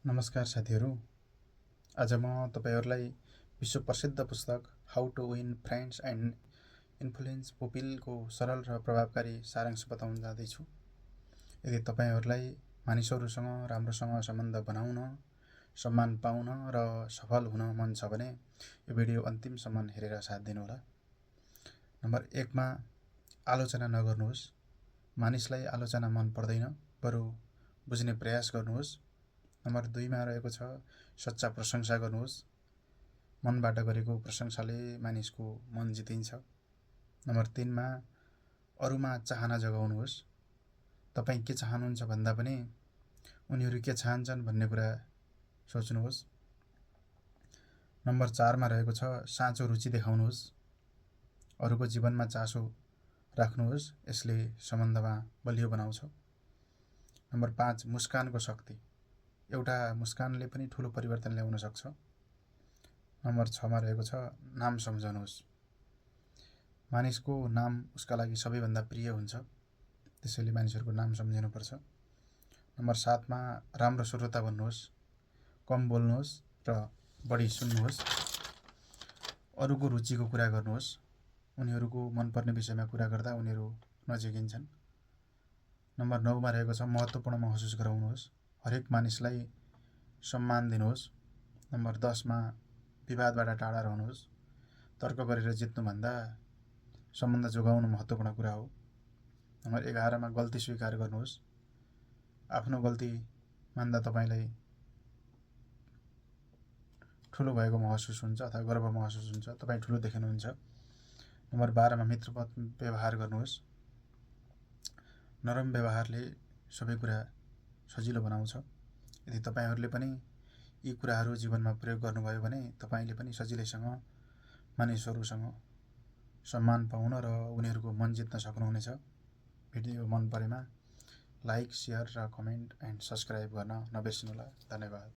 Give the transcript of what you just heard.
नमस्कार साथीहरू। आज म तपाईहरुलाई विश्व प्रसिद्ध पुस्तक how to win friends and influence पिपलको सरल र प्रभावकारी सारांश बताउन जाँदैछु। यदि तपाईहरुलाई मानिसहरुसँग राम्रोसँग सम्बन्ध बनाउन, सम्मान पाउन र सफल हुन मन छ भने यो भिडियो अन्तिमसम्म हेरेर साथ दिनुहोला। नम्बर 1 मा आलोचना नगर्नुहोस्। मानिसलाई आलोचना मन पर्दैन, बरु बुझ्ने प्रयास गर्नुहोस्। नम्बर 2 मा रहेको छ सच्चा प्रशंसा गर्नुहोस्। मनबाट गरेको प्रशंसाले मानिसको मन जितिन्छ। नम्बर 3 मा अरूमा चाहना जगाउनुहोस्। तपाई के चाहनुहुन्छ भन्दा पनि उनीहरू के चाहन्छन् भन्ने कुरा सोच्नुहोस्। नम्बर 4 मा रहेको छ साँचो रुचि देखाउनुहोस्। अरूको जीवनमा चासो राख्नुहोस्, यसले सम्बन्धमा बलियो बनाउँछ। नम्बर 5 मुस्कानको शक्ति। एउटा मुस्कानले पनि ठूलो परिवर्तन ल्याउन सक्छ। नम्बर 6 मा रहेको छ नाम सम्झनुहोस्। मानिसको नाम उसका लागि सबैभन्दा प्रिय हुन्छ, त्यसैले मानिसहरुको नाम सम्झिनुपर्छ। नम्बर 7 मा राम्रो श्रोता बन्नुहोस्। कम बोल्नुहोस् र बढी सुन्नुहोस्। अरूको रुचिको कुरा गर्नुहोस्। उनीहरुको मनपर्ने विषयमा कुरा गर्दा उनीहरु नजिकिन्छन्। नम्बर 9 मा रहेको छ महत्त्वपूर्ण महसुस गराउनुहोस्। हरेक मानिसलाई सम्मान दिनुहोस्। नम्बर 10 मा विवादबाट टाढा रहनुहोस्। तर्क गरेर जित्नु भन्दा सम्बन्ध जोगाउनु महत्त्वपूर्ण कुरा हो। नम्बर 11 मा गल्ती स्वीकार गर्नुहोस्। आफ्नो गल्ती मान्दा तपाईलाई ठूलो भएको महसुस हुन्छ अथवा गर्व महसुस हुन्छ, तपाई ठूलो देखिनुहुन्छ। नम्बर 12 मा मित्रवत व्यवहार गर्नुहोस्। नरम व्यवहारले सबै कुरा सजिलो बनाउँछ। यदि तपाईहरुले पनि यी कुराहरु जीवनमा प्रयोग गर्नुभयो भने तपाईले पनि सजिलैसँग मानिसहरुसँग सम्मान पाउन र उनीहरुको मन जित्न सक्नुहुनेछ। भिडियो मन परेमा लाइक, शेयर र कमेन्ट एन्ड सब्स्क्राइब गर्न नबिर्सनुहोला। धन्यवाद।